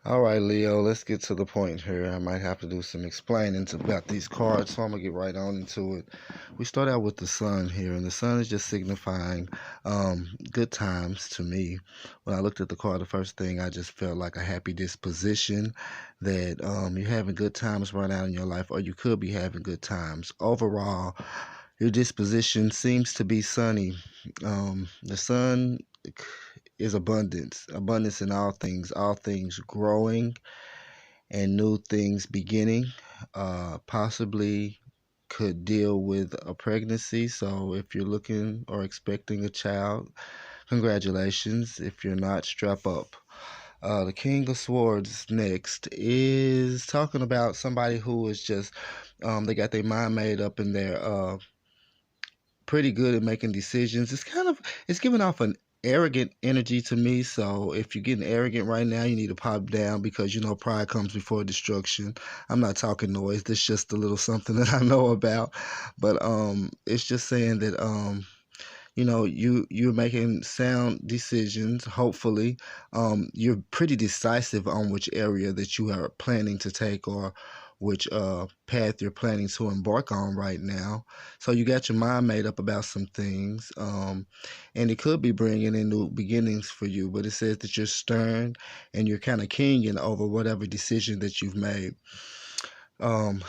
All right, Leo, let's get to the point here. I might have to do some explaining about these cards, so I'm gonna get right on into it. We start out with the sun here, and the sun is just signifying good times to me. When I looked at the card, the first thing I just felt like a happy disposition that you're having good times right now in your life, or you could be having good times. Overall, your disposition seems to be sunny. The sun is abundance, abundance in all things growing and new things beginning. Possibly could deal with a pregnancy. So if you're looking or expecting a child, congratulations. If you're not, strap up. The King of Swords next is talking about somebody who is just, they got their mind made up and they're pretty good at making decisions. It's giving off an arrogant energy to me. So if you're getting arrogant right now, you need to pop down because you know pride comes before destruction. I'm not talking noise. This is just a little something that I know about. But it's just saying that you know you're making sound decisions. Hopefully you're pretty decisive on which area that you are planning to take or which path you're planning to embark on right now. So you got your mind made up about some things, and it could be bringing in new beginnings for you, but it says that you're stern and you're kind of kinging over whatever decision that you've made. um,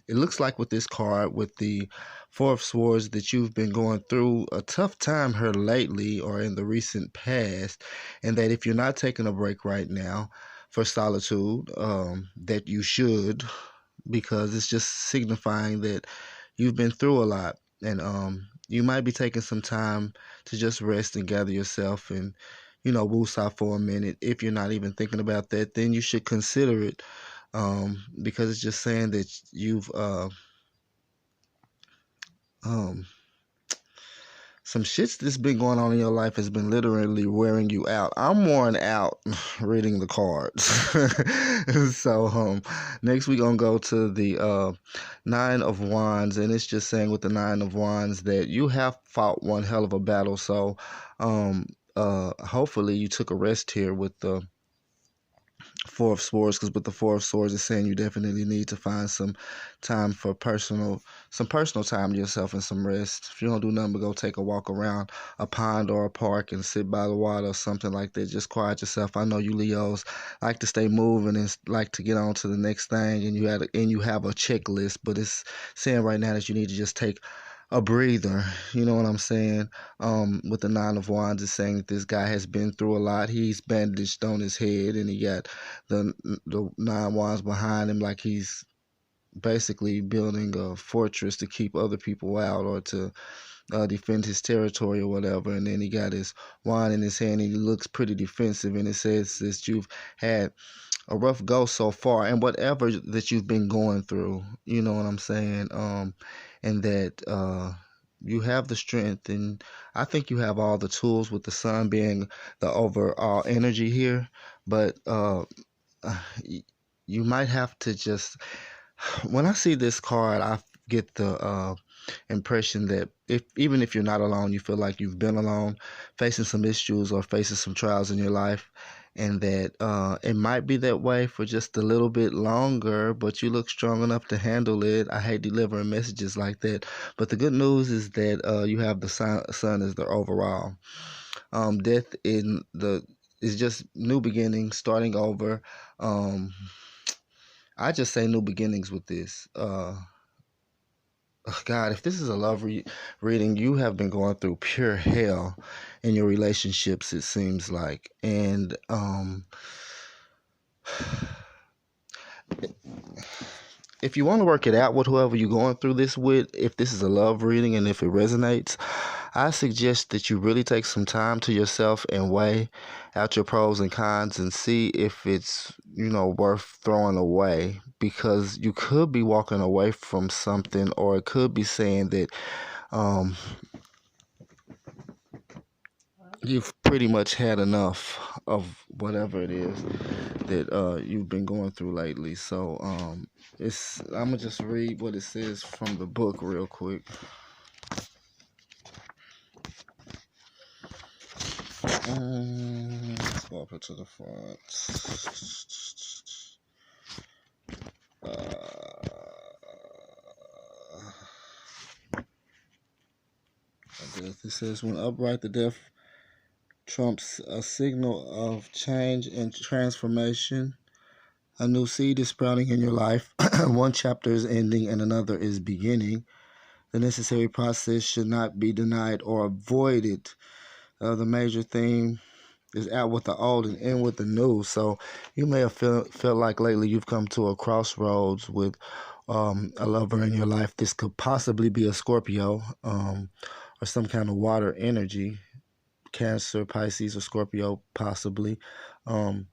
it looks like with this card, with the Four of Swords, that you've been going through a tough time here lately or in the recent past, and that if you're not taking a break right now for solitude, that you should, because it's just signifying that you've been through a lot, and you might be taking some time to just rest and gather yourself and woosah for a minute. If you're not even thinking about that, then you should consider it, because it's just saying that you've um, some shits that's been going on in your life has been literally wearing you out. I'm worn out reading the cards. So next we're gonna go to the Nine of Wands, and it's just saying with the Nine of Wands that you have fought one hell of a battle. So hopefully you took a rest here with the Four of Swords, because with the Four of Swords, it's saying you definitely need to find some time for some personal time to yourself and some rest. If you don't do nothing but go take a walk around a pond or a park and sit by the water or something like that, just quiet yourself. I know you Leos like to stay moving and like to get on to the next thing, and you have a checklist, but it's saying right now that you need to just take a breather. You know what I'm saying? With the Nine of Wands, is saying that this guy has been through a lot. He's bandaged on his head, and he got the Nine Wands behind him, like he's basically building a fortress to keep other people out or to defend his territory or whatever. And then he got his wand in his hand, and he looks pretty defensive. And it says that you've had a rough go so far, and whatever that you've been going through, you know what I'm saying, and that you have the strength, and I think you have all the tools, with the sun being the overall energy here. But you might have to just, when I see this card, I get the impression that if even if you're not alone, you feel like you've been alone, facing some issues or facing some trials in your life, and that it might be that way for just a little bit longer, but you look strong enough to handle it. I hate delivering messages like that, but the good news is that you have the sun as the overall. Death in the is just new beginnings, starting over. Um, I just say new beginnings with this. God, if this is a reading, you have been going through pure hell in your relationships, it seems like. And if you want to work it out with whoever you're going through this with, if this is a love reading and if it resonates, I suggest that you really take some time to yourself and weigh out your pros and cons and see if it's, worth throwing away, because you could be walking away from something, or it could be saying that um, you've pretty much had enough of whatever it is that you've been going through lately. So I'm gonna just read what it says from the book real quick. Let's go up to the front. with. It says, when upright, the death trumps a signal of change and transformation. A new seed is sprouting in your life. One chapter is ending and another is beginning. The necessary process should not be denied or avoided. The major theme is out with the old and in with the new. So you may have felt like lately you've come to a crossroads with a lover in your life. This could possibly be a Scorpio or some kind of water energy, Cancer, Pisces, or Scorpio, possibly. Um,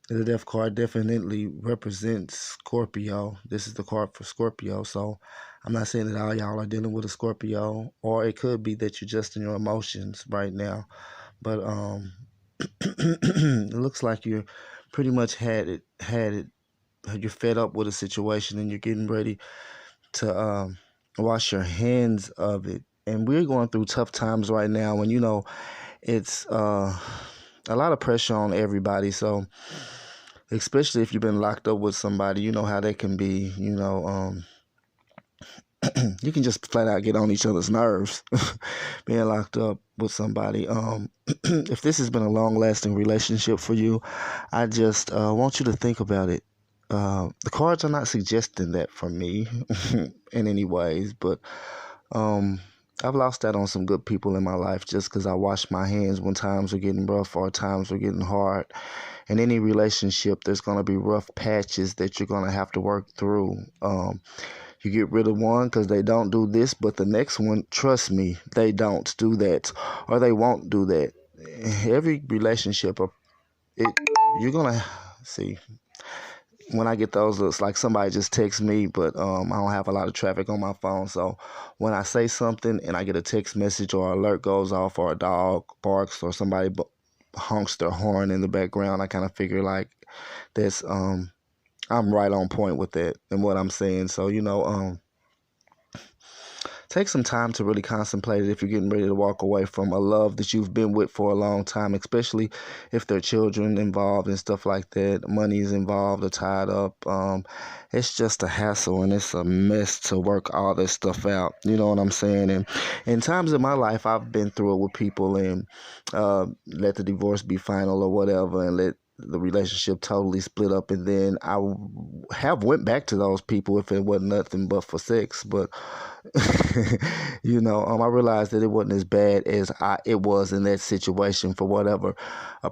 the death card definitely represents Scorpio. This is the card for Scorpio. So I'm not saying that all y'all are dealing with a Scorpio, or it could be that you're just in your emotions right now. But it looks like you're pretty much you're fed up with a situation and you're getting ready to wash your hands of it. And we're going through tough times right now, and it's a lot of pressure on everybody. So especially if you've been locked up with somebody, you know how they can be. You can just flat out get on each other's nerves being locked up with somebody. If this has been a long-lasting relationship for you, I just want you to think about it. The cards are not suggesting that for me in any ways, but I've lost out on some good people in my life just because I washed my hands when times were getting rough or times were getting hard. In any relationship, there's going to be rough patches that you're going to have to work through. You get rid of one because they don't do this, but the next one, trust me, they don't do that, or they won't do that. Every relationship, you're going to see. When I get those, looks like somebody just texts me, but I don't have a lot of traffic on my phone. So when I say something and I get a text message or alert goes off or a dog barks or somebody honks their horn in the background, I kind of figure like that's I'm right on point with that and what I'm saying. So take some time to really contemplate it if you're getting ready to walk away from a love that you've been with for a long time, especially if there are children involved and stuff like that. Money is involved or tied up. It's just a hassle and it's a mess to work all this stuff out. You know what I'm saying? And in times of my life, I've been through it with people and let the divorce be final or whatever and let the relationship totally split up, and then I have went back to those people if it wasn't nothing but for sex. But I realized that it wasn't as bad as it was in that situation for whatever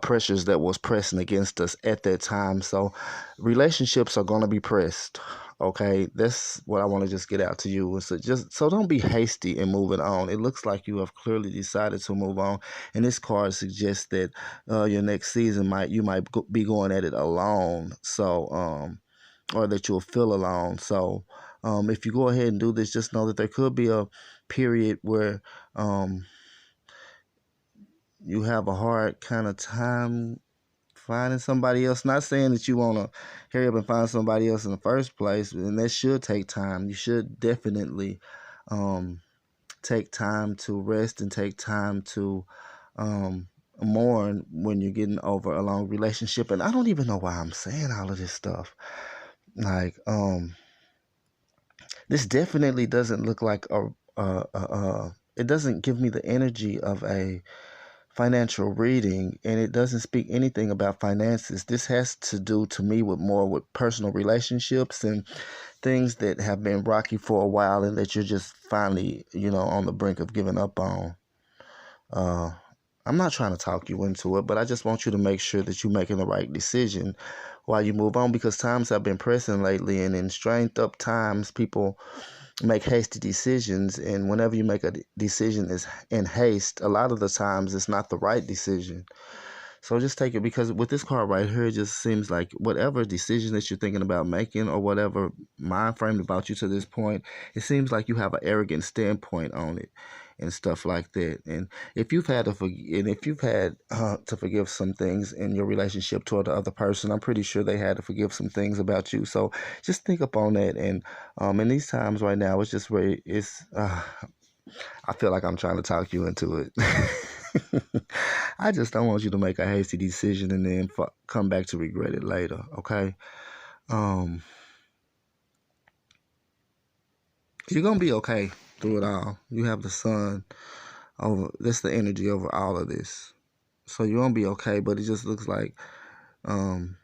pressures that was pressing against us at that time. So relationships are going to be pressed. Okay, that's what I want to just get out to you. So don't be hasty in moving on. It looks like you have clearly decided to move on, and this card suggests that your next season you might be going at it alone. So or that you'll feel alone. So if you go ahead and do this, just know that there could be a period where you have a hard kind of time finding somebody else. Not saying that you want to hurry up and find somebody else in the first place, and that should take time. You should definitely take time to rest and take time to mourn when you're getting over a long relationship. And I don't even know why I'm saying all of this stuff. Like, this definitely doesn't look like it doesn't give me the energy of a financial reading, and it doesn't speak anything about finances. This has to do to me with personal relationships and things that have been rocky for a while and that you're just finally, on the brink of giving up on. I'm not trying to talk you into it, but I just want you to make sure that you're making the right decision while you move on, because times have been pressing lately, and in strained up times, people make hasty decisions, and whenever you make a decision is in haste, a lot of the times it's not the right decision. So just take it, because with this card right here, it just seems like whatever decision that you're thinking about making or whatever mind frame about you to this point, it seems like you have an arrogant standpoint on it and stuff like that. And if you've had to forgive some things in your relationship toward the other person, I'm pretty sure they had to forgive some things about you. So just think upon that. And in these times right now, it's just where I feel like I'm trying to talk you into it. I just don't want you to make a hasty decision and then come back to regret it later, okay? You're going to be okay through it all. You have the sun over. That's the energy over all of this. So you're gonna be okay, but it just looks like um,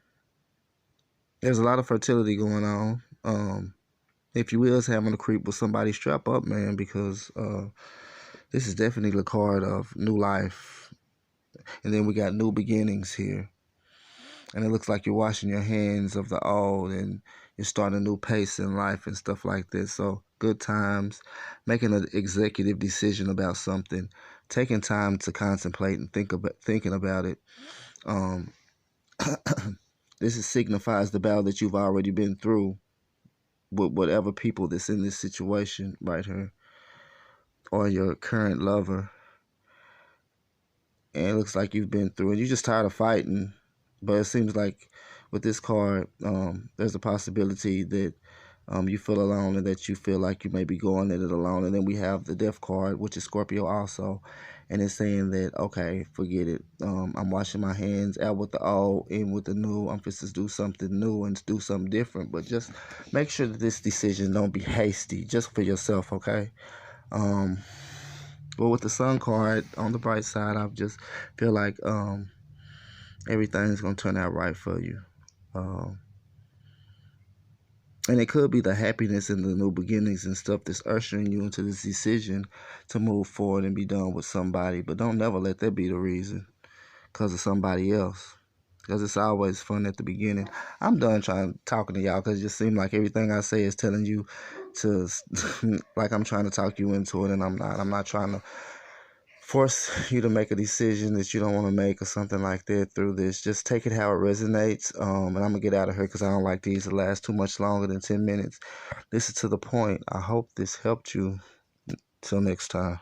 there's a lot of fertility going on. If you is having a creep with somebody, strap up, man, because this is definitely the card of new life. And then we got new beginnings here. And it looks like you're washing your hands of the old and you're starting a new pace in life and stuff like this. So good times, making an executive decision about something, taking time to contemplate and thinking about it. Um, signifies the battle that you've already been through with whatever people that's in this situation right here, or your current lover. And it looks like you've been through it. You're just tired of fighting. But it seems like with this card, there's a possibility that you feel alone and that you feel like you may be going at it alone. And then we have the Death card, which is Scorpio also. And it's saying that, okay, forget it. I'm washing my hands out with the old, in with the new. I'm supposed to do something new and do something different. But just make sure that this decision don't be hasty, just for yourself, okay? But with the Sun card, on the bright side, I just feel like everything's going to turn out right for you. And it could be the happiness and the new beginnings and stuff that's ushering you into this decision to move forward and be done with somebody. But don't never let that be the reason, because of somebody else. Because it's always fun at the beginning. I'm done talking to y'all, because it just seems like everything I say is telling you to, like I'm trying to talk you into it, and I'm not. I'm not trying to force you to make a decision that you don't want to make or something like that through this. Just take it how it resonates. And I'm going to get out of here because I don't like these to last too much longer than 10 minutes. This is to the point. I hope this helped you. Till next time.